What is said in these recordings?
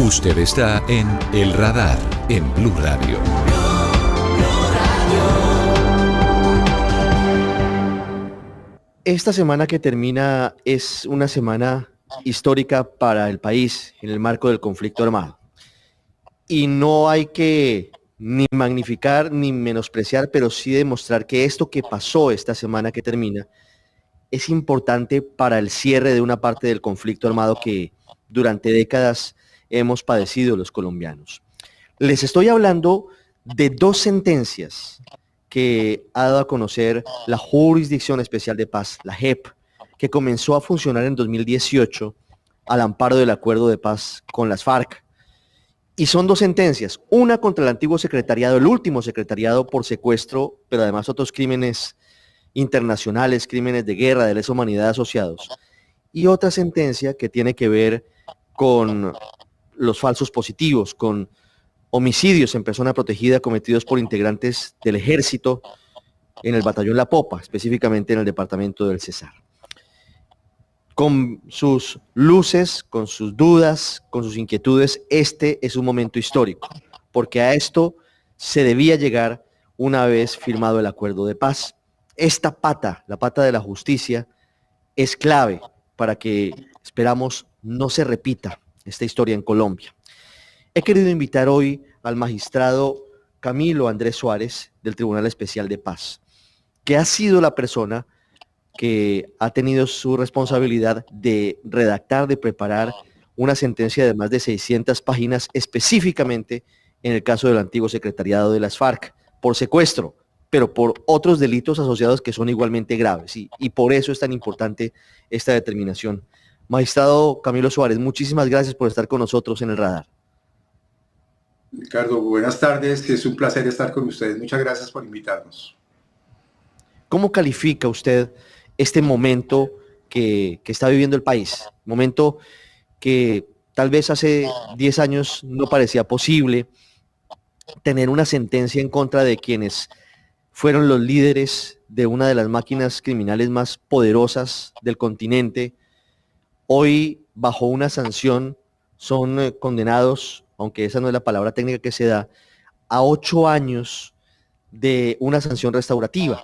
Usted está en El Radar, en Blue Radio. Esta semana que termina es una semana histórica para el país en el marco del conflicto armado. Y no hay que ni magnificar ni menospreciar, pero sí demostrar que esto que pasó esta semana que termina es importante para el cierre de una parte del conflicto armado que durante décadas hemos padecido los colombianos. Les estoy hablando de dos sentencias que ha dado a conocer la Jurisdicción Especial de Paz, la JEP, que comenzó a funcionar en 2018 al amparo del acuerdo de paz con las FARC. Y son dos sentencias, una contra el antiguo secretariado, el último secretariado por secuestro, pero además otros crímenes internacionales, crímenes de guerra, de lesa humanidad asociados, y otra sentencia que tiene que ver con los falsos positivos, con homicidios en persona protegida cometidos por integrantes del ejército en el batallón La Popa, específicamente en el departamento del Cesar. Con sus luces, con sus dudas, con sus inquietudes, este es un momento histórico, porque a esto se debía llegar una vez firmado el acuerdo de paz. Esta pata, la pata de la justicia, es clave para que, esperamos, no se repita esta historia en Colombia. He querido invitar hoy al magistrado Camilo Andrés Suárez del Tribunal Especial de Paz, que ha sido la persona que ha tenido su responsabilidad de redactar, de preparar una sentencia de más de 600 páginas específicamente en el caso del antiguo secretariado de las FARC por secuestro, pero por otros delitos asociados que son igualmente graves, y por eso es tan importante esta determinación. Magistrado Camilo Suárez, muchísimas gracias por estar con nosotros en el radar. Ricardo, buenas tardes, es un placer estar con ustedes, muchas gracias por invitarnos. ¿Cómo califica usted este momento que está viviendo el país? Momento que tal vez hace 10 años no parecía posible, tener una sentencia en contra de quienes fueron los líderes de una de las máquinas criminales más poderosas del continente. Hoy, bajo una sanción, son condenados, aunque esa no es la palabra técnica que se da, a 8 años de una sanción restaurativa,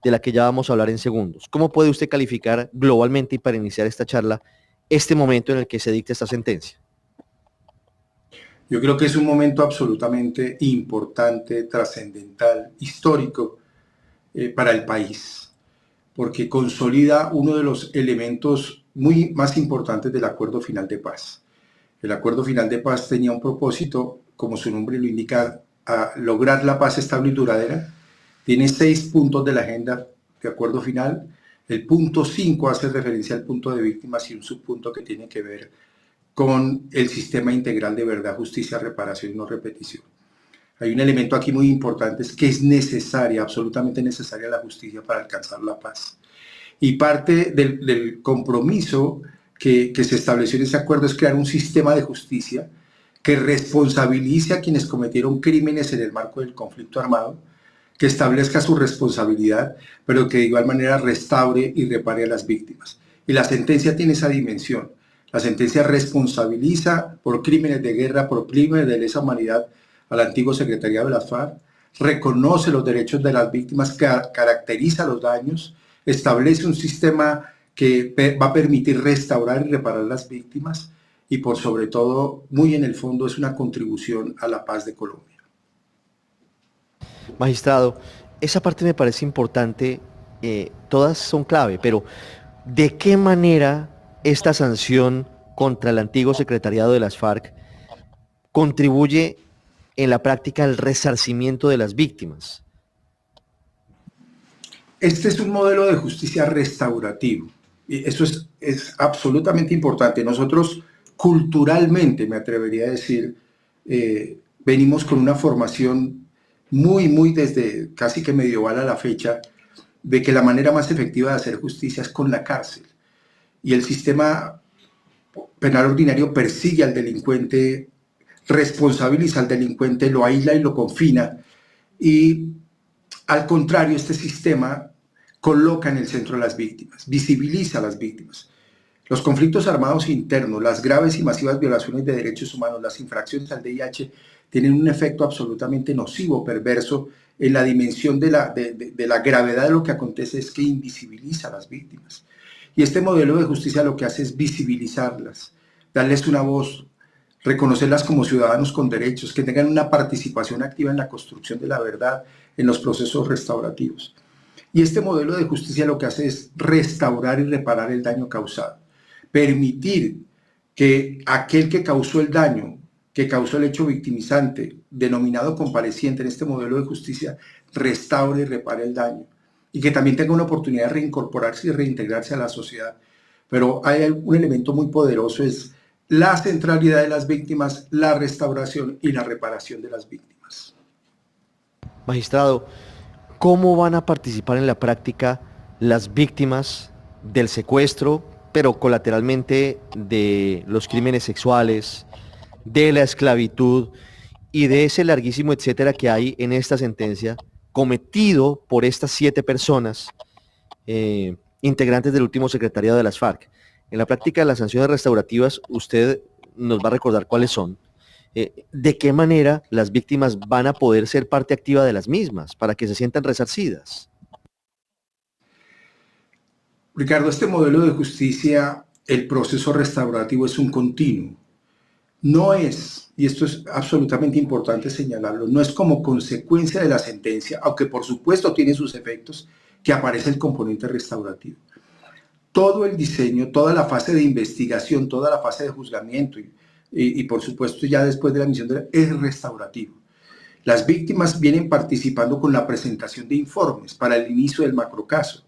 de la que ya vamos a hablar en segundos. ¿Cómo puede usted calificar globalmente, y para iniciar esta charla, este momento en el que se dicta esta sentencia? Yo creo que es un momento absolutamente importante, trascendental, histórico para el país, porque consolida uno de los elementos más importantes del Acuerdo Final de Paz. El Acuerdo Final de Paz tenía un propósito, como su nombre lo indica, a lograr la paz estable y duradera. Tiene 6 puntos de la agenda de acuerdo final. El punto 5 hace referencia al punto de víctimas y un subpunto que tiene que ver con el sistema integral de verdad, justicia, reparación y no repetición. Hay un elemento aquí muy importante, es que es necesaria, absolutamente necesaria la justicia para alcanzar la paz. Y parte del compromiso que se estableció en ese acuerdo es crear un sistema de justicia que responsabilice a quienes cometieron crímenes en el marco del conflicto armado, que establezca su responsabilidad, pero que de igual manera restaure y repare a las víctimas. Y la sentencia tiene esa dimensión. La sentencia responsabiliza por crímenes de guerra, por crímenes de lesa humanidad al antiguo secretariado de las FARC, reconoce los derechos de las víctimas, caracteriza los daños, establece un sistema que va a permitir restaurar y reparar las víctimas y por sobre todo, muy en el fondo, es una contribución a la paz de Colombia. Magistrado, esa parte me parece importante, todas son clave, pero ¿de qué manera esta sanción contra el antiguo secretariado de las FARC contribuye en la práctica al resarcimiento de las víctimas? Este es un modelo de justicia restaurativo y eso es absolutamente importante. Nosotros culturalmente, me atrevería a decir, venimos con una formación muy desde casi que medieval a la fecha, de que la manera más efectiva de hacer justicia es con la cárcel. Y el sistema penal ordinario persigue al delincuente, responsabiliza al delincuente, lo aísla y lo confina. Y al contrario, este sistema coloca en el centro a las víctimas, visibiliza a las víctimas. Los conflictos armados internos, las graves y masivas violaciones de derechos humanos, las infracciones al VIH tienen un efecto absolutamente nocivo, perverso, en la dimensión de la gravedad de lo que acontece es que invisibiliza a las víctimas. Y este modelo de justicia lo que hace es visibilizarlas, darles una voz, reconocerlas como ciudadanos con derechos, que tengan una participación activa en la construcción de la verdad, en los procesos restaurativos. Y este modelo de justicia lo que hace es restaurar y reparar el daño causado, permitir que aquel que causó el daño, que causó el hecho victimizante, denominado compareciente en este modelo de justicia, restaure y repare el daño, y que también tenga una oportunidad de reincorporarse y reintegrarse a la sociedad. Pero hay un elemento muy poderoso, es la centralidad de las víctimas, la restauración y la reparación de las víctimas. Magistrado, ¿cómo van a participar en la práctica las víctimas del secuestro, pero colateralmente de los crímenes sexuales, de la esclavitud y de ese larguísimo etcétera que hay en esta sentencia cometido por estas 7 personas integrantes del último secretariado de las FARC? En la práctica de las sanciones restaurativas, usted nos va a recordar cuáles son. ¿De qué manera las víctimas van a poder ser parte activa de las mismas para que se sientan resarcidas? Ricardo, este modelo de justicia, el proceso restaurativo es un continuo. No es, y esto es absolutamente importante señalarlo, no es como consecuencia de la sentencia, aunque por supuesto tiene sus efectos, que aparece el componente restaurativo. Todo el diseño, toda la fase de investigación, toda la fase de juzgamiento y por supuesto ya después de la emisión es restaurativo. Las víctimas vienen participando con la presentación de informes para el inicio del macrocaso.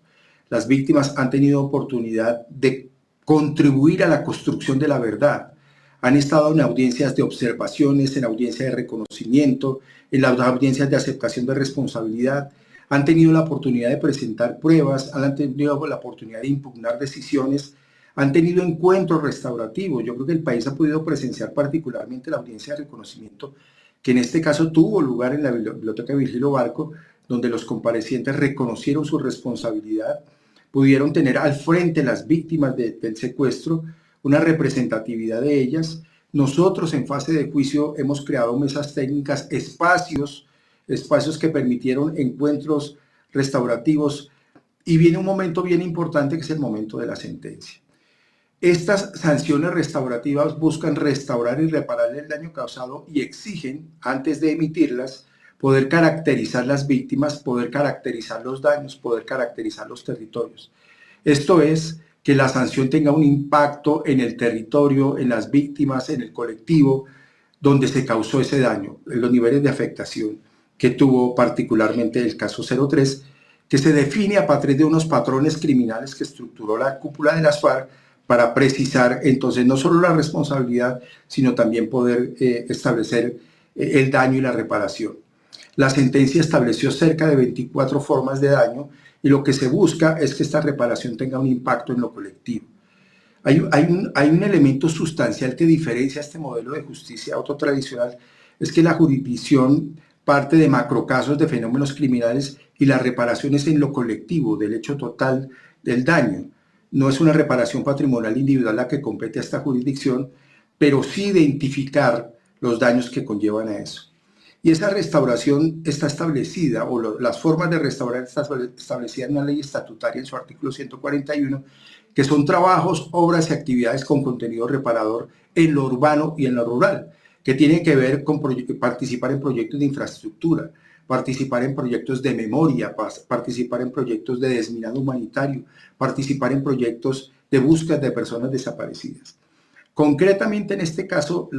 Las víctimas han tenido oportunidad de contribuir a la construcción de la verdad. Han estado en audiencias de observaciones, en audiencias de reconocimiento, en las audiencias de aceptación de responsabilidad. Han tenido la oportunidad de presentar pruebas, han tenido la oportunidad de impugnar decisiones, han tenido encuentros restaurativos. Yo creo que el país ha podido presenciar particularmente la audiencia de reconocimiento, que en este caso tuvo lugar en la Biblioteca Virgilio Barco, donde los comparecientes reconocieron su responsabilidad, pudieron tener al frente las víctimas del secuestro, una representatividad de ellas. Nosotros en fase de juicio hemos creado mesas técnicas, espacios que permitieron encuentros restaurativos, y viene un momento bien importante que es el momento de la sentencia. Estas sanciones restaurativas buscan restaurar y reparar el daño causado y exigen, antes de emitirlas, poder caracterizar las víctimas, poder caracterizar los daños, poder caracterizar los territorios. Esto es, que la sanción tenga un impacto en el territorio, en las víctimas, en el colectivo donde se causó ese daño, en los niveles de afectación que tuvo particularmente el caso 03, que se define a partir de unos patrones criminales que estructuró la cúpula de las FARC para precisar entonces no solo la responsabilidad, sino también poder establecer el daño y la reparación. La sentencia estableció cerca de 24 formas de daño y lo que se busca es que esta reparación tenga un impacto en lo colectivo. Hay un elemento sustancial que diferencia este modelo de justicia a otro tradicional, es que la jurisdicción parte de macrocasos de fenómenos criminales y la reparación es en lo colectivo, del hecho total del daño. No es una reparación patrimonial individual la que compete a esta jurisdicción, pero sí identificar los daños que conllevan a eso. Y esa restauración está establecida, o las formas de restaurar están establecidas en una ley estatutaria en su artículo 141, que son trabajos, obras y actividades con contenido reparador en lo urbano y en lo rural, que tienen que ver con participar en proyectos de infraestructura, participar en proyectos de memoria, participar en proyectos de desminado humanitario, participar en proyectos de búsqueda de personas desaparecidas. Concretamente en este caso,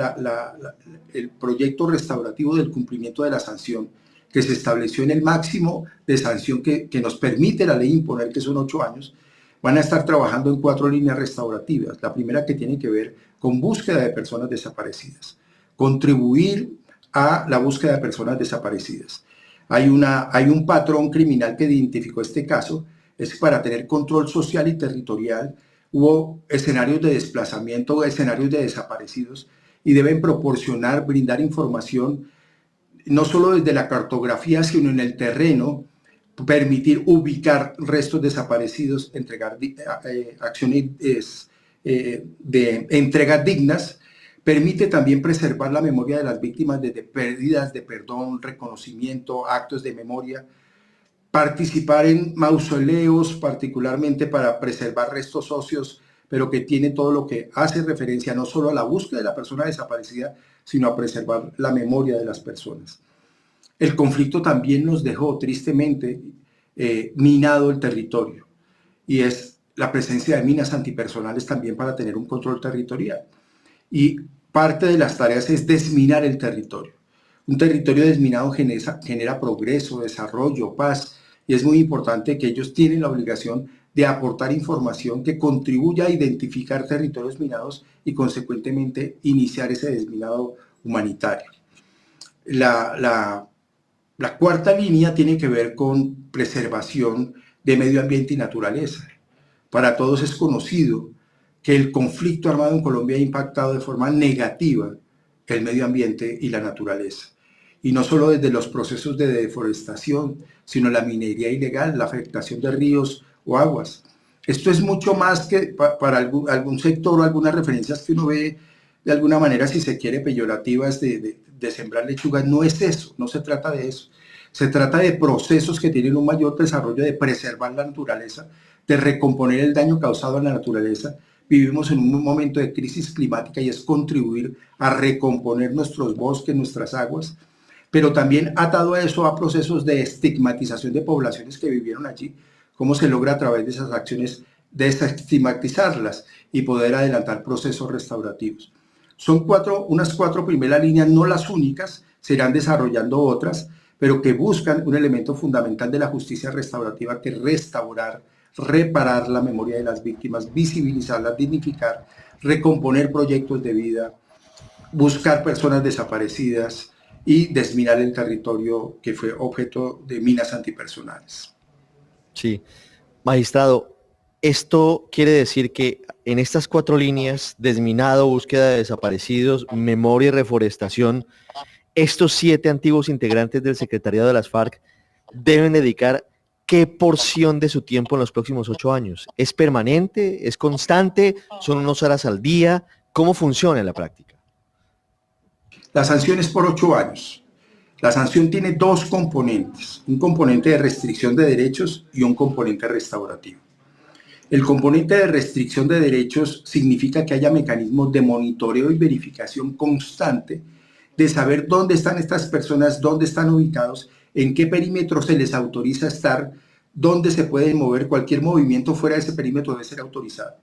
el proyecto restaurativo del cumplimiento de la sanción, que se estableció en el máximo de sanción que nos permite la ley imponer, que son 8 años, van a estar trabajando en 4 líneas restaurativas. La primera, que tiene que ver con búsqueda de personas desaparecidas, contribuir a la búsqueda de personas desaparecidas. Hay un patrón criminal que identificó este caso, es para tener control social y territorial. Hubo escenarios de desplazamiento, escenarios de desaparecidos, y deben proporcionar, brindar información, no solo desde la cartografía, sino en el terreno, permitir ubicar restos desaparecidos, entregar acciones de entregas dignas, permite también preservar la memoria de las víctimas desde pérdidas de perdón, reconocimiento, actos de memoria, participar en mausoleos, particularmente para preservar restos óseos, pero que tiene todo lo que hace referencia no solo a la búsqueda de la persona desaparecida, sino a preservar la memoria de las personas. El conflicto también nos dejó tristemente minado el territorio, y es la presencia de minas antipersonales también para tener un control territorial. Y parte de las tareas es desminar el territorio. Un territorio desminado genera progreso, desarrollo, paz, y es muy importante que ellos tienen la obligación de aportar información que contribuya a identificar territorios minados y consecuentemente iniciar ese desminado humanitario. La cuarta línea tiene que ver con preservación de medio ambiente y naturaleza. Para todos es conocido que el conflicto armado en Colombia ha impactado de forma negativa el medio ambiente y la naturaleza. Y no solo desde los procesos de deforestación, sino la minería ilegal, la afectación de ríos o aguas. Esto es mucho más que para algún sector o algunas referencias que uno ve de alguna manera, si se quiere, peyorativas de sembrar lechugas. No es eso, no se trata de eso. Se trata de procesos que tienen un mayor desarrollo de preservar la naturaleza, de recomponer el daño causado a la naturaleza. Vivimos en un momento de crisis climática y es contribuir a recomponer nuestros bosques, nuestras aguas, pero también atado a eso a procesos de estigmatización de poblaciones que vivieron allí, cómo se logra a través de esas acciones desestigmatizarlas y poder adelantar procesos restaurativos. Son unas cuatro primeras líneas, no las únicas, se irán desarrollando otras, pero que buscan un elemento fundamental de la justicia restaurativa, que es restaurar, reparar la memoria de las víctimas, visibilizarlas, dignificar, recomponer proyectos de vida, buscar personas desaparecidas y desminar el territorio que fue objeto de minas antipersonales. Sí, magistrado, esto quiere decir que en estas cuatro líneas, desminado, búsqueda de desaparecidos, memoria y reforestación, estos 7 antiguos integrantes del secretariado de las FARC deben dedicar qué porción de su tiempo en los próximos 8 años. ¿Es permanente? ¿Es constante? ¿Son unas horas al día? ¿Cómo funciona en la práctica? La sanción es por 8 años. La sanción tiene 2 componentes, un componente de restricción de derechos y un componente restaurativo. El componente de restricción de derechos significa que haya mecanismos de monitoreo y verificación constante de saber dónde están estas personas, dónde están ubicados, en qué perímetro se les autoriza estar, dónde se pueden mover. Cualquier movimiento fuera de ese perímetro debe ser autorizado.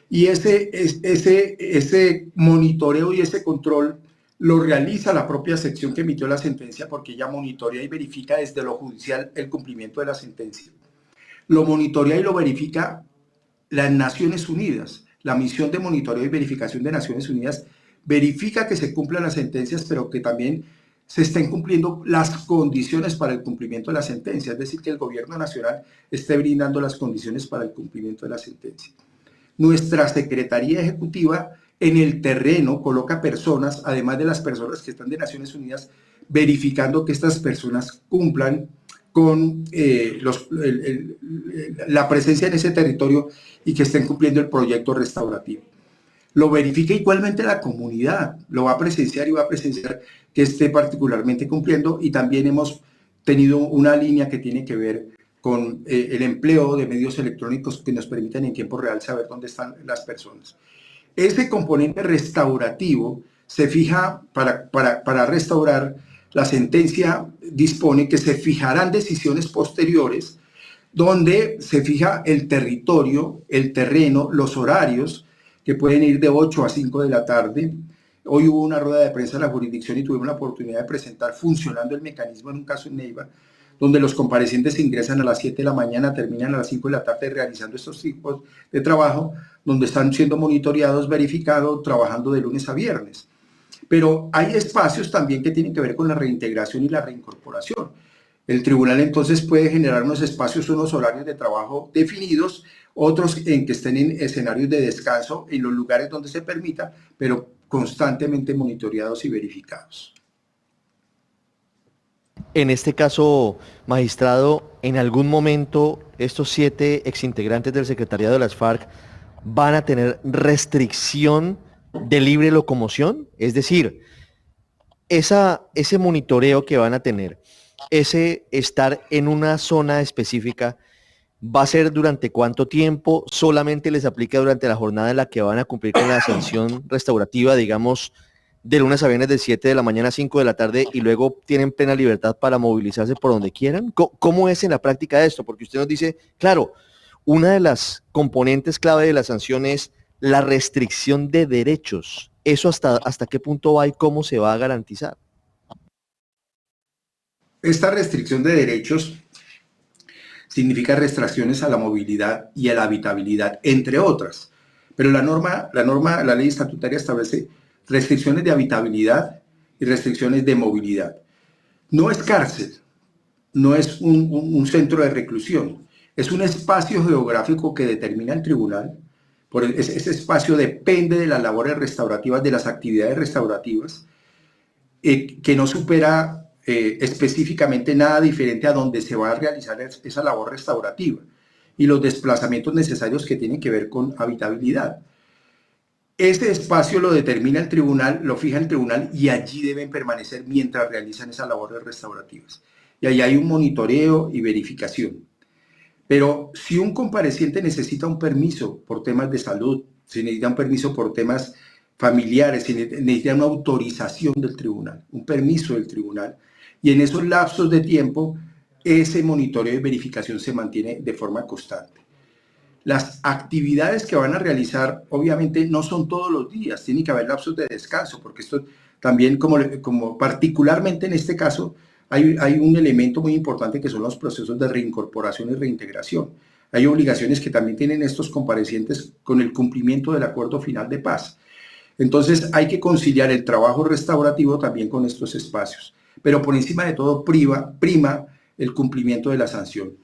Y ese monitoreo y ese control lo realiza la propia sección que emitió la sentencia, porque ella monitorea y verifica desde lo judicial el cumplimiento de la sentencia. Lo monitorea y lo verifica las Naciones Unidas. La misión de monitoreo y verificación de Naciones Unidas verifica que se cumplan las sentencias, pero que también se estén cumpliendo las condiciones para el cumplimiento de la sentencia, es decir, que el gobierno nacional esté brindando las condiciones para el cumplimiento de la sentencia. Nuestra Secretaría Ejecutiva en el terreno coloca personas, además de las personas que están de Naciones Unidas, verificando que estas personas cumplan con la presencia en ese territorio y que estén cumpliendo el proyecto restaurativo. Lo verifica igualmente la comunidad, lo va a presenciar y va a presenciar que esté particularmente cumpliendo, y también hemos tenido una línea que tiene que ver con el empleo de medios electrónicos que nos permiten en tiempo real saber dónde están las personas. Ese componente restaurativo se fija para restaurar. La sentencia dispone que se fijarán decisiones posteriores donde se fija el territorio, el terreno, los horarios, que pueden ir de 8 a 5 de la tarde. Hoy hubo una rueda de prensa en la jurisdicción y tuvimos la oportunidad de presentar funcionando el mecanismo en un caso en Neiva, donde los comparecientes ingresan a las 7 de la mañana, terminan a las 5 de la tarde realizando estos tipos de trabajo, donde están siendo monitoreados, verificados, trabajando de lunes a viernes. Pero hay espacios también que tienen que ver con la reintegración y la reincorporación. El tribunal entonces puede generar unos espacios, unos horarios de trabajo definidos, otros en que estén en escenarios de descanso en los lugares donde se permita, pero constantemente monitoreados y verificados. En este caso, magistrado, ¿en algún momento estos 7 exintegrantes del secretariado de las FARC van a tener restricción de libre locomoción, es decir, ese monitoreo que van a tener, ese estar en una zona específica, ¿va a ser durante cuánto tiempo? ¿Solamente les aplica durante la jornada en la que van a cumplir con la sanción restaurativa, digamos, de lunes a viernes de 7 de la mañana a 5 de la tarde y luego tienen plena libertad para movilizarse por donde quieran? ¿Cómo es en la práctica esto? Porque usted nos dice, claro, una de las componentes clave de la sanción es la restricción de derechos. ¿Eso hasta qué punto va y cómo se va a garantizar? Esta restricción de derechos significa restricciones a la movilidad y a la habitabilidad, entre otras. Pero la ley estatutaria establece restricciones de habitabilidad y restricciones de movilidad. No es cárcel, no es un centro de reclusión, es un espacio geográfico que determina el tribunal. Ese espacio depende de las labores restaurativas, de las actividades restaurativas, que no supera específicamente nada diferente a donde se va a realizar esa labor restaurativa y los desplazamientos necesarios que tienen que ver con habitabilidad. Ese espacio lo determina el tribunal, lo fija el tribunal y allí deben permanecer mientras realizan esas labores restaurativas. Y ahí hay un monitoreo y verificación. Pero si un compareciente necesita un permiso por temas de salud, si necesita un permiso por temas familiares, si necesita una autorización del tribunal, un permiso del tribunal, y en esos lapsos de tiempo, ese monitoreo y verificación se mantiene de forma constante. Las actividades que van a realizar, obviamente, no son todos los días, tiene que haber lapsos de descanso, porque esto también, como particularmente en este caso, hay un elemento muy importante que son los procesos de reincorporación y reintegración. Hay obligaciones que también tienen estos comparecientes con el cumplimiento del acuerdo final de paz. Entonces hay que conciliar el trabajo restaurativo también con estos espacios, pero por encima de todo prima el cumplimiento de la sanción.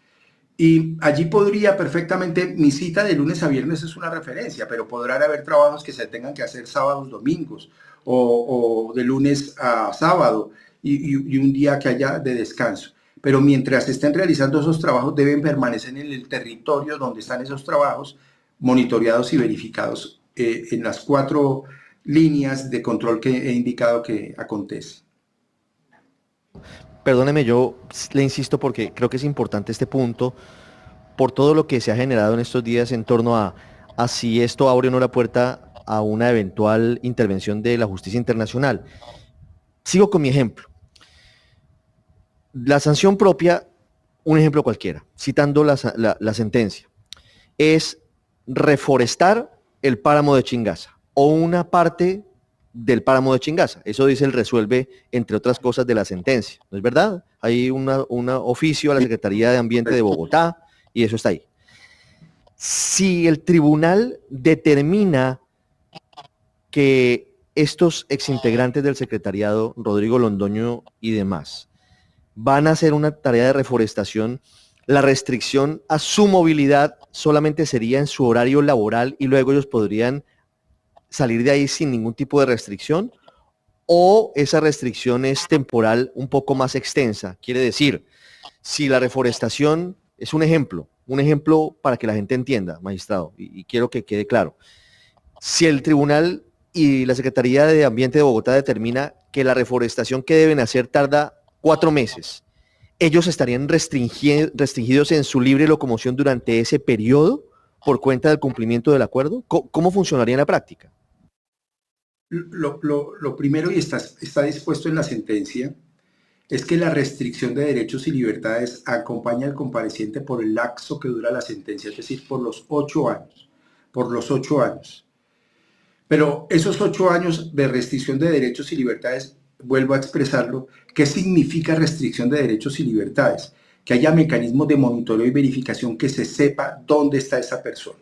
Y allí podría perfectamente, mi cita de lunes a viernes es una referencia, pero podrán haber trabajos que se tengan que hacer sábados, domingos, o de lunes a sábado, y un día que haya de descanso. Pero mientras se estén realizando esos trabajos, deben permanecer en el territorio donde están esos trabajos, monitoreados y verificados en las 4 líneas de control que he indicado que acontece. Perdóneme, yo le insisto porque creo que es importante este punto por todo lo que se ha generado en estos días en torno a si esto abre o no la puerta a una eventual intervención de la justicia internacional. Sigo con mi ejemplo. La sanción propia, un ejemplo cualquiera, citando la sentencia, es reforestar el páramo de Chingaza o una parte del páramo de Chingaza. Eso dice el resuelve, entre otras cosas, de la sentencia. ¿No es verdad? Hay un oficio a la Secretaría de Ambiente de Bogotá y eso está ahí. Si el tribunal determina que estos exintegrantes del secretariado, Rodrigo Londoño y demás, van a hacer una tarea de reforestación, la restricción a su movilidad solamente sería en su horario laboral y luego ellos podrían salir de ahí sin ningún tipo de restricción, o esa restricción es temporal un poco más extensa. Quiere decir, si la reforestación es un ejemplo para que la gente entienda, magistrado, y quiero que quede claro. Si el tribunal y la Secretaría de Ambiente de Bogotá determina que la reforestación que deben hacer tarda 4 meses, ¿ellos estarían restringidos en su libre locomoción durante ese periodo por cuenta del cumplimiento del acuerdo? ¿Cómo funcionaría en la práctica? Lo primero, y está dispuesto en la sentencia, es que la restricción de derechos y libertades acompaña al compareciente por el lapso que dura la sentencia, es decir, por los 8 años. Por los 8 años. Pero esos 8 años de restricción de derechos y libertades, vuelvo a expresarlo, ¿qué significa restricción de derechos y libertades? Que haya mecanismos de monitoreo y verificación, que se sepa dónde está esa persona.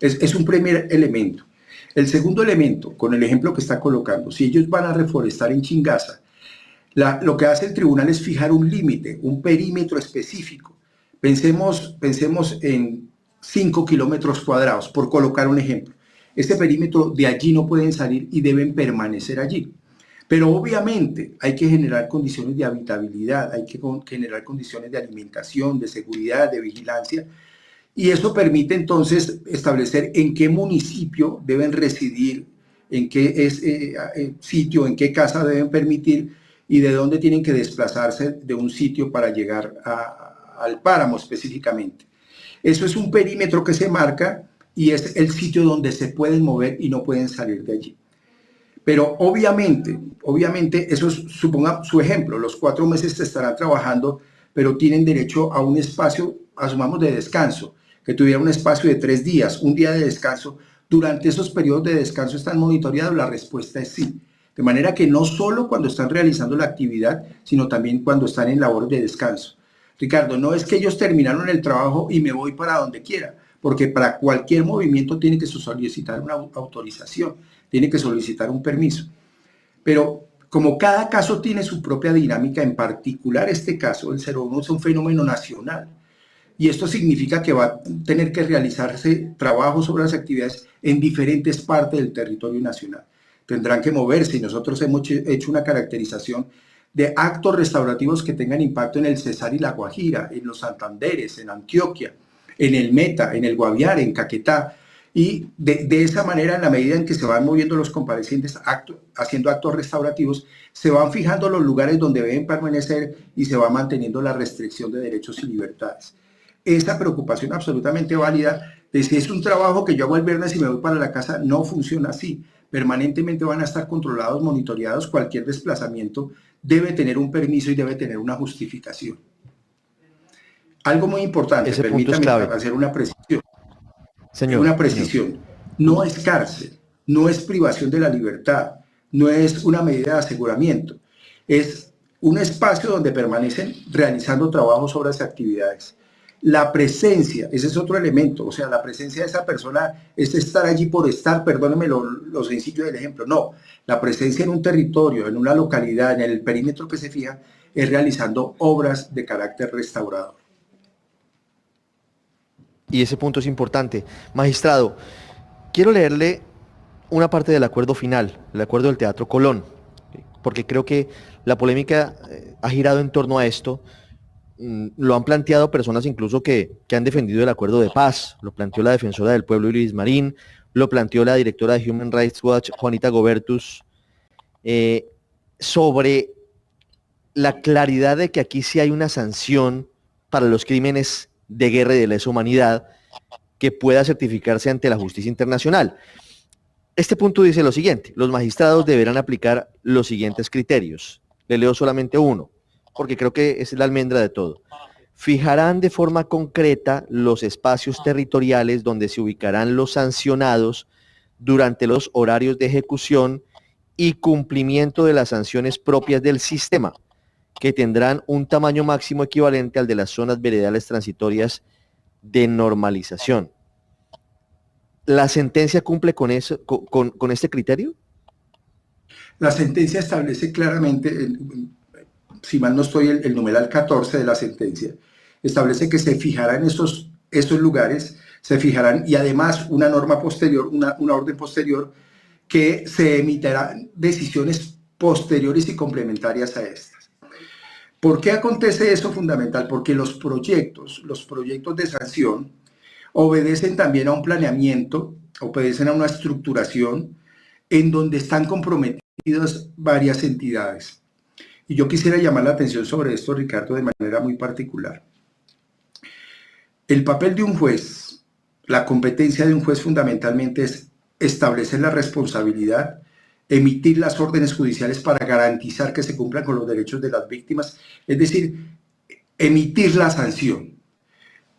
Es un primer elemento. El segundo elemento, con el ejemplo que está colocando, si ellos van a reforestar en Chingaza, lo que hace el tribunal es fijar un límite, un perímetro específico. Pensemos en 5 kilómetros cuadrados, por colocar un ejemplo. Este perímetro, de allí no pueden salir y deben permanecer allí. Pero obviamente hay que generar condiciones de habitabilidad, hay que generar condiciones de alimentación, de seguridad, de vigilancia, Y eso permite entonces establecer en qué municipio deben residir, en qué sitio, en qué casa deben permitir y de dónde tienen que desplazarse de un sitio para llegar al páramo específicamente. Eso es un perímetro que se marca y es el sitio donde se pueden mover y no pueden salir de allí. Pero obviamente, eso es, suponga su ejemplo, los 4 meses se estarán trabajando, pero tienen derecho a un espacio, asumamos, de descanso, que tuviera un espacio de 3 días, un día de descanso. Durante esos periodos de descanso están monitoreados, la respuesta es sí. De manera que no solo cuando están realizando la actividad, sino también cuando están en labor de descanso. Ricardo, no es que ellos terminaron el trabajo y me voy para donde quiera, porque para cualquier movimiento tiene que solicitar una autorización, tiene que solicitar un permiso. Pero como cada caso tiene su propia dinámica, en particular este caso, el 01 es un fenómeno nacional. Y esto significa que va a tener que realizarse trabajo sobre las actividades en diferentes partes del territorio nacional. Tendrán que moverse y nosotros hemos hecho una caracterización de actos restaurativos que tengan impacto en el Cesar y la Guajira, en los Santanderes, en Antioquia, en el Meta, en el Guaviare, en Caquetá. Y de esa manera, en la medida en que se van moviendo los comparecientes haciendo actos restaurativos, se van fijando los lugares donde deben permanecer y se va manteniendo la restricción de derechos y libertades. Esa preocupación absolutamente válida de si es un trabajo que yo hago el viernes y me voy para la casa, no funciona así. Permanentemente van a estar controlados, monitoreados. Cualquier desplazamiento debe tener un permiso y debe tener una justificación. Algo muy importante, Ese punto es permítame clave. hacer una precisión. Señor, Una precisión. señor. No es cárcel, no es privación de la libertad, no es una medida de aseguramiento. Es un espacio donde permanecen realizando trabajos sobre las actividades. La presencia, ese es otro elemento, o sea, la presencia de esa persona es estar allí por estar, perdónenme lo sencillo del ejemplo, no, la presencia en un territorio, en una localidad, en el perímetro que se fija, es realizando obras de carácter restaurador. Y ese punto es importante. Magistrado, quiero leerle una parte del acuerdo final, el acuerdo del Teatro Colón, porque creo que la polémica ha girado en torno a esto. Lo han planteado personas incluso que han defendido el acuerdo de paz. Lo planteó la defensora del pueblo Iris Marín, lo planteó la directora de Human Rights Watch, Juanita Gobertus, sobre la claridad de que aquí sí hay una sanción para los crímenes de guerra y de lesa humanidad que pueda certificarse ante la justicia internacional. Este punto dice lo siguiente: los magistrados deberán aplicar los siguientes criterios. Le leo solamente uno, porque creo que es la almendra de todo. Fijarán de forma concreta los espacios territoriales donde se ubicarán los sancionados durante los horarios de ejecución y cumplimiento de las sanciones propias del sistema, que tendrán un tamaño máximo equivalente al de las zonas veredales transitorias de normalización. ¿La sentencia cumple con eso, con este criterio? La sentencia establece claramente, si mal no estoy, el numeral 14 de la sentencia, establece que se fijarán esos lugares, se fijarán, y además una norma posterior, una orden posterior, que se emitirán decisiones posteriores y complementarias a estas. ¿Por qué acontece eso fundamental? Porque los proyectos de sanción obedecen también a un planeamiento, obedecen a una estructuración en donde están comprometidas varias entidades. Y yo quisiera llamar la atención sobre esto, Ricardo, de manera muy particular. El papel de un juez, la competencia de un juez fundamentalmente es establecer la responsabilidad, emitir las órdenes judiciales para garantizar que se cumplan con los derechos de las víctimas, es decir, emitir la sanción.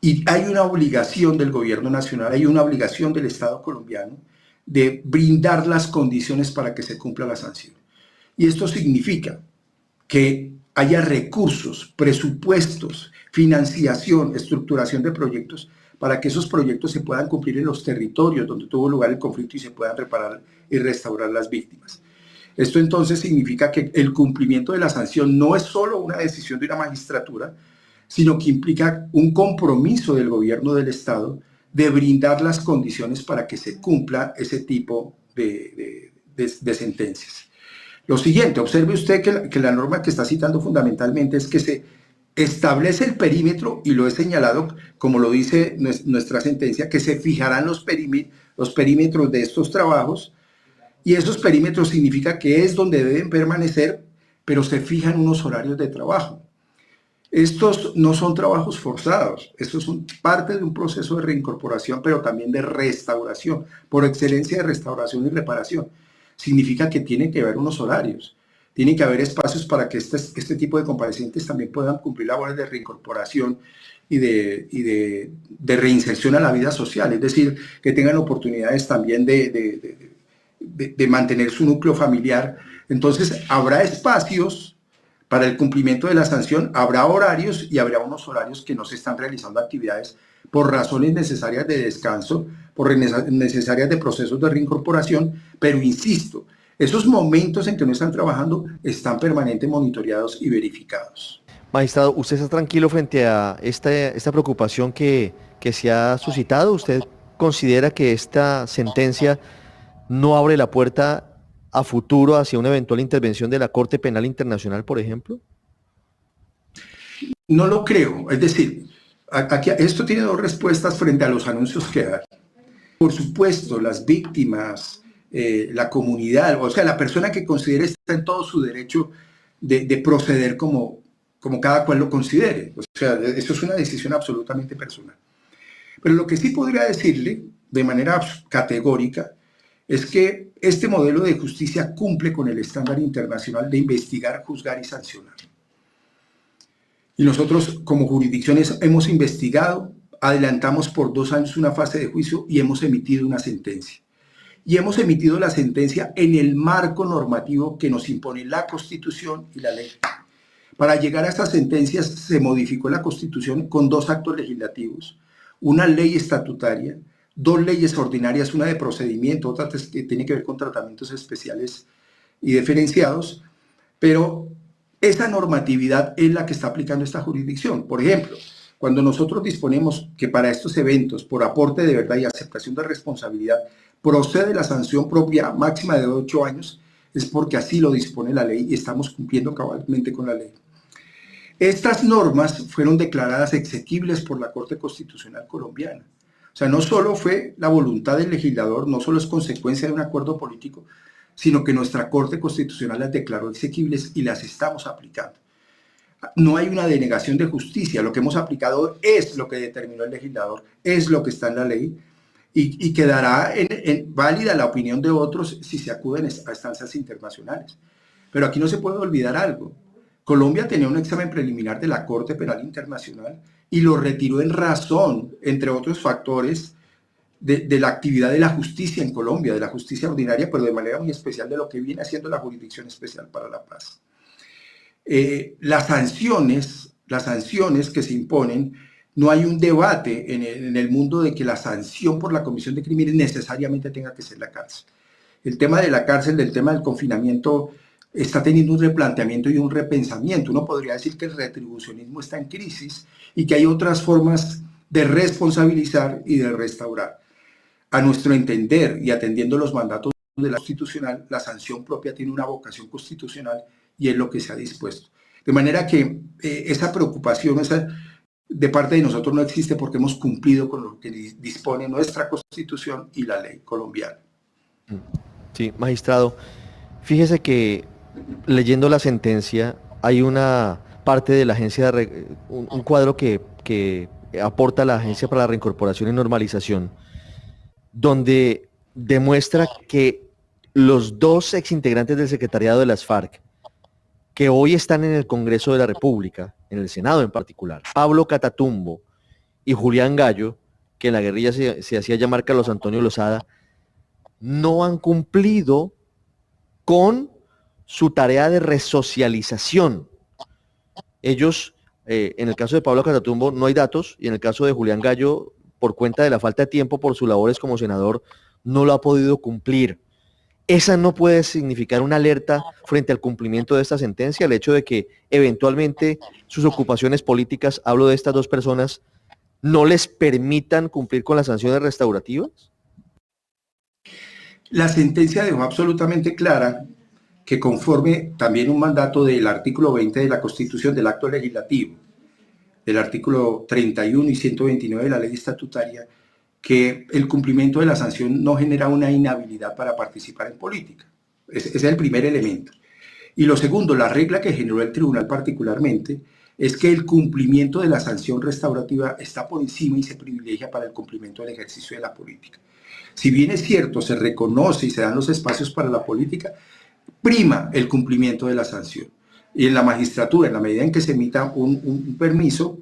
Y hay una obligación del gobierno nacional, hay una obligación del Estado colombiano de brindar las condiciones para que se cumpla la sanción. Y esto significa que haya recursos, presupuestos, financiación, estructuración de proyectos para que esos proyectos se puedan cumplir en los territorios donde tuvo lugar el conflicto y se puedan reparar y restaurar las víctimas. Esto entonces significa que el cumplimiento de la sanción no es solo una decisión de una magistratura, sino que implica un compromiso del gobierno del Estado de brindar las condiciones para que se cumpla ese tipo de sentencias. Lo siguiente, observe usted que la norma que está citando fundamentalmente es que se establece el perímetro y lo he señalado, como lo dice nuestra sentencia, que se fijarán los perímetros de estos trabajos, y esos perímetros significa que es donde deben permanecer, pero se fijan unos horarios de trabajo. Estos no son trabajos forzados, estos son parte de un proceso de reincorporación, pero también de restauración, por excelencia de restauración y reparación. Significa que tiene que haber unos horarios, tiene que haber espacios para que este tipo de comparecientes también puedan cumplir labores de reincorporación y de reinserción a la vida social, es decir, que tengan oportunidades también de mantener su núcleo familiar. Entonces, habrá espacios para el cumplimiento de la sanción, habrá horarios y habrá unos horarios que no se están realizando actividades por razones necesarias de descanso, por necesarias de procesos de reincorporación, pero insisto, esos momentos en que no están trabajando están permanentemente monitoreados y verificados. Magistrado, ¿usted está tranquilo frente a esta preocupación que se ha suscitado? ¿Usted considera que esta sentencia no abre la puerta a futuro hacia una eventual intervención de la Corte Penal Internacional, por ejemplo? No lo creo. Es decir, esto tiene dos respuestas frente a los anuncios que dan. Por supuesto, las víctimas, la comunidad, o sea, la persona que considere está en todo su derecho de proceder como cada cual lo considere. O sea, eso es una decisión absolutamente personal. Pero lo que sí podría decirle de manera categórica es que este modelo de justicia cumple con el estándar internacional de investigar, juzgar y sancionar. Y nosotros como jurisdicciones hemos investigado, adelantamos por 2 años una fase de juicio y hemos emitido una sentencia. Y hemos emitido la sentencia en el marco normativo que nos impone la Constitución y la ley. Para llegar a estas sentencias se modificó la Constitución con 2 actos legislativos, una ley estatutaria, 2 leyes ordinarias, una de procedimiento, otra que tiene que ver con tratamientos especiales y diferenciados, pero esa normatividad es la que está aplicando esta jurisdicción. Por ejemplo, cuando nosotros disponemos que para estos eventos, por aporte de verdad y aceptación de responsabilidad, procede la sanción propia máxima de 8 años, es porque así lo dispone la ley y estamos cumpliendo cabalmente con la ley. Estas normas fueron declaradas exequibles por la Corte Constitucional colombiana. O sea, no solo fue la voluntad del legislador, no solo es consecuencia de un acuerdo político, sino que nuestra Corte Constitucional las declaró exequibles y las estamos aplicando. No hay una denegación de justicia, lo que hemos aplicado es lo que determinó el legislador, es lo que está en la ley y quedará válida la opinión de otros si se acuden a instancias internacionales. Pero aquí no se puede olvidar algo. Colombia tenía un examen preliminar de la Corte Penal Internacional y lo retiró en razón, entre otros factores, de la actividad de la justicia en Colombia, de la justicia ordinaria, pero de manera muy especial de lo que viene haciendo la Jurisdicción Especial para la Paz. Las sanciones que se imponen, no hay un debate en el mundo de que la sanción por la comisión de crímenes necesariamente tenga que ser la cárcel. El tema de la cárcel, del tema del confinamiento, está teniendo un replanteamiento y un repensamiento. Uno podría decir que el retribucionismo está en crisis y que hay otras formas de responsabilizar y de restaurar. A nuestro entender y atendiendo los mandatos de la Constitucional, la sanción propia tiene una vocación constitucional y es lo que se ha dispuesto. De manera que esa preocupación de parte de nosotros no existe porque hemos cumplido con lo que dispone nuestra Constitución y la ley colombiana. Sí, magistrado, fíjese que leyendo la sentencia hay una parte de la agencia, un cuadro que aporta la Agencia para la Reincorporación y Normalización, donde demuestra que los 2 exintegrantes del secretariado de las FARC, que hoy están en el Congreso de la República, en el Senado en particular, Pablo Catatumbo y Julián Gallo, que en la guerrilla se hacía llamar Carlos Antonio Lozada, no han cumplido con su tarea de resocialización. Ellos, en el caso de Pablo Catatumbo no hay datos, y en el caso de Julián Gallo, por cuenta de la falta de tiempo por sus labores como senador, no lo ha podido cumplir. ¿Esa no puede significar una alerta frente al cumplimiento de esta sentencia, el hecho de que eventualmente sus ocupaciones políticas, hablo de estas 2 personas, no les permitan cumplir con las sanciones restaurativas? La sentencia dejó absolutamente clara que conforme también un mandato del artículo 20 de la Constitución del acto legislativo del artículo 31 y 129 de la ley estatutaria, que el cumplimiento de la sanción no genera una inhabilidad para participar en política. Ese es el primer elemento. Y lo segundo, la regla que generó el tribunal particularmente, es que el cumplimiento de la sanción restaurativa está por encima y se privilegia para el cumplimiento del ejercicio de la política. Si bien es cierto, se reconoce y se dan los espacios para la política, prima el cumplimiento de la sanción. Y en la magistratura, en la medida en que se emita un permiso,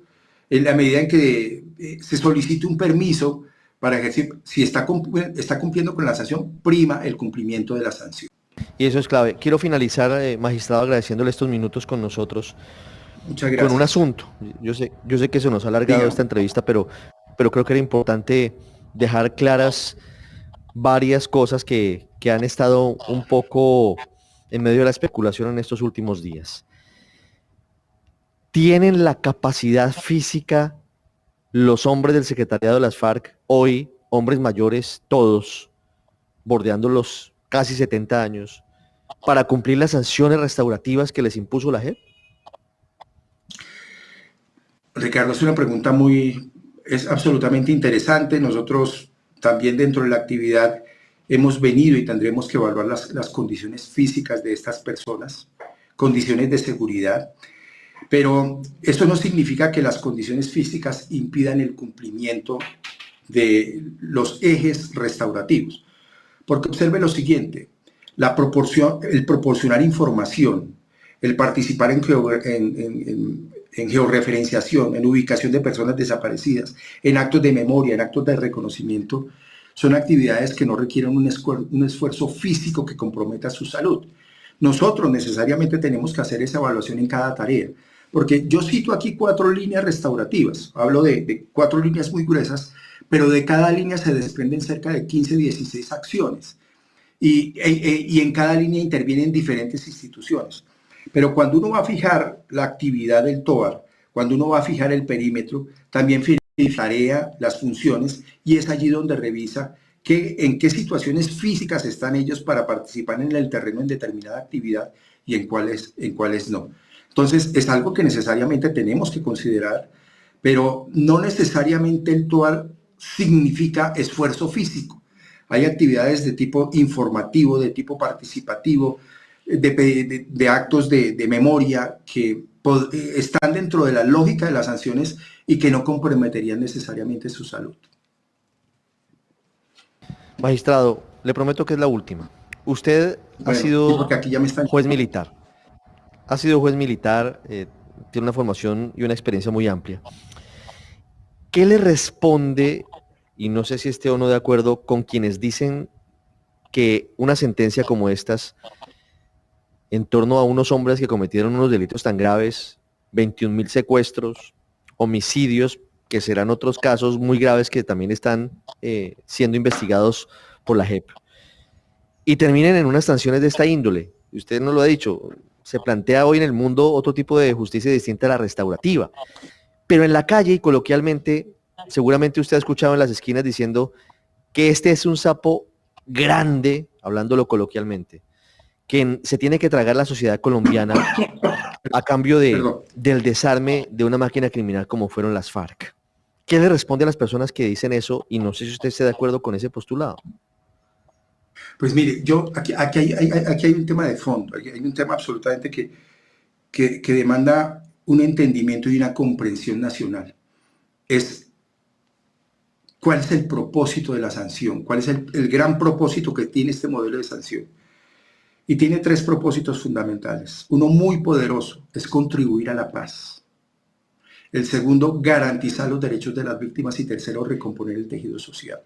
en la medida en que se solicite un permiso para ejercer, si está cumpliendo con la sanción, prima el cumplimiento de la sanción. Y eso es clave. Quiero finalizar, magistrado, agradeciéndole estos minutos con nosotros. Muchas gracias. Con un asunto. Yo sé que se nos ha alargado esta entrevista, pero creo que era importante dejar claras varias cosas que han estado un poco en medio de la especulación en estos últimos días. ¿Tienen la capacidad física los hombres del secretariado de las FARC, hoy, hombres mayores, todos, bordeando los casi 70 años, para cumplir las sanciones restaurativas que les impuso la JEP? Ricardo, es una pregunta es absolutamente interesante. Nosotros también dentro de la actividad hemos venido y tendremos que evaluar las condiciones físicas de estas personas, condiciones de seguridad, pero eso no significa que las condiciones físicas impidan el cumplimiento de los ejes restaurativos. Porque observe lo siguiente, el proporcionar información, el participar en georreferenciación, en ubicación de personas desaparecidas, en actos de memoria, en actos de reconocimiento, son actividades que no requieren un esfuerzo físico que comprometa su salud. Nosotros necesariamente tenemos que hacer esa evaluación en cada tarea, porque yo cito aquí 4 líneas restaurativas, hablo de 4 líneas muy gruesas, pero de cada línea se desprenden cerca de 15, 16 acciones, y en cada línea intervienen diferentes instituciones. Pero cuando uno va a fijar la actividad del TOAR, cuando uno va a fijar el perímetro, también fija la tarea, las funciones, y es allí donde revisa en qué situaciones físicas están ellos para participar en el terreno en determinada actividad y en cuáles no. Entonces, es algo que necesariamente tenemos que considerar, pero no necesariamente el TOAR significa esfuerzo físico. Hay actividades de tipo informativo, de tipo participativo, de actos de memoria que están dentro de la lógica de las sanciones y que no comprometerían necesariamente su salud. Magistrado, le prometo que es la última. Usted ha sido juez militar. Ha sido juez militar, tiene una formación y una experiencia muy amplia. ¿Qué le responde, y no sé si esté o no de acuerdo, con quienes dicen que una sentencia como estas, en torno a unos hombres que cometieron unos delitos tan graves, 21.000 secuestros, homicidios, que serán otros casos muy graves que también están siendo investigados por la JEP, y terminen en unas sanciones de esta índole? Usted nos lo ha dicho, se plantea hoy en el mundo otro tipo de justicia distinta a la restaurativa, pero en la calle y coloquialmente, seguramente usted ha escuchado en las esquinas diciendo que este es un sapo grande, hablándolo coloquialmente, que se tiene que tragar la sociedad colombiana a cambio del desarme de una máquina criminal como fueron las FARC. ¿Qué le responde a las personas que dicen eso? Y no sé si usted está de acuerdo con ese postulado. Pues mire, aquí hay un tema de fondo, hay un tema absolutamente que demanda un entendimiento y una comprensión nacional. ¿Cuál es el propósito de la sanción? ¿Cuál es el gran propósito que tiene este modelo de sanción? Y tiene 3 propósitos fundamentales. Uno muy poderoso es contribuir a la paz. El segundo, garantizar los derechos de las víctimas. Y tercero, recomponer el tejido social.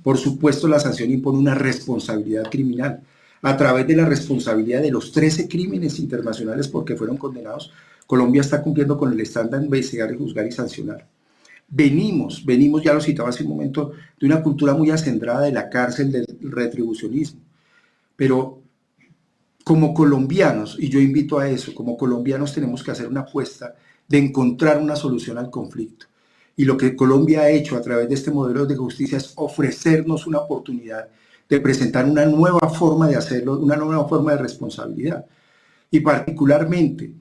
Por supuesto, la sanción impone una responsabilidad criminal. A través de la responsabilidad de los 13 crímenes internacionales porque fueron condenados, Colombia está cumpliendo con el estándar de investigar, juzgar y sancionar. Venimos, ya lo citaba hace un momento, de una cultura muy acendrada de la cárcel, del retribucionismo. Pero como colombianos, y yo invito a eso, como colombianos tenemos que hacer una apuesta de encontrar una solución al conflicto. Y lo que Colombia ha hecho a través de este modelo de justicia es ofrecernos una oportunidad de presentar una nueva forma de hacerlo, una nueva forma de responsabilidad. Y particularmente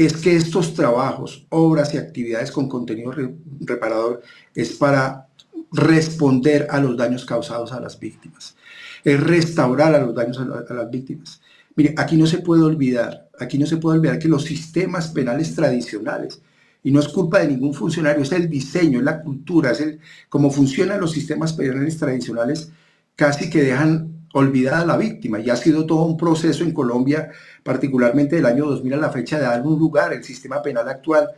es que estos trabajos, obras y actividades con contenido reparador es para responder a los daños causados a las víctimas, es restaurar a los daños a las víctimas. Mire, aquí no se puede olvidar que los sistemas penales tradicionales, y no es culpa de ningún funcionario, es el diseño, es la cultura, es cómo funcionan los sistemas penales tradicionales, casi que dejan olvidada a la víctima, y ha sido todo un proceso en Colombia, particularmente del año 2000 a la fecha, de darle un lugar al sistema penal actual,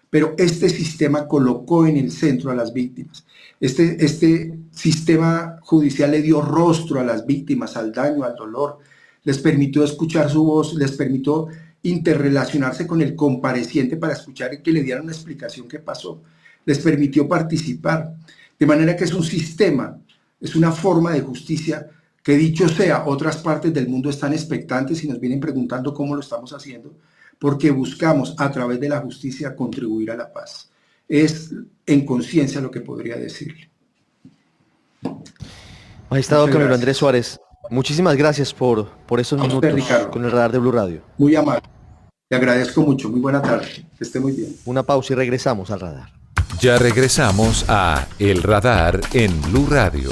pero este sistema colocó en el centro a las víctimas. Este sistema judicial le dio rostro a las víctimas, al daño, al dolor, les permitió escuchar su voz, les permitió interrelacionarse con el compareciente para escuchar que le dieran una explicación qué pasó, les permitió participar, de manera que es un sistema, es una forma de justicia que, dicho sea, otras partes del mundo están expectantes y nos vienen preguntando cómo lo estamos haciendo, porque buscamos a través de la justicia contribuir a la paz. Es en conciencia lo que podría decirle. Magistrado Camilo Andrés Suárez, muchísimas gracias por esos minutos con el radar de Blue Radio. Muy amable. Le agradezco mucho. Muy buena tarde. Que esté muy bien. Una pausa y regresamos al radar. Ya regresamos a El Radar en Blue Radio.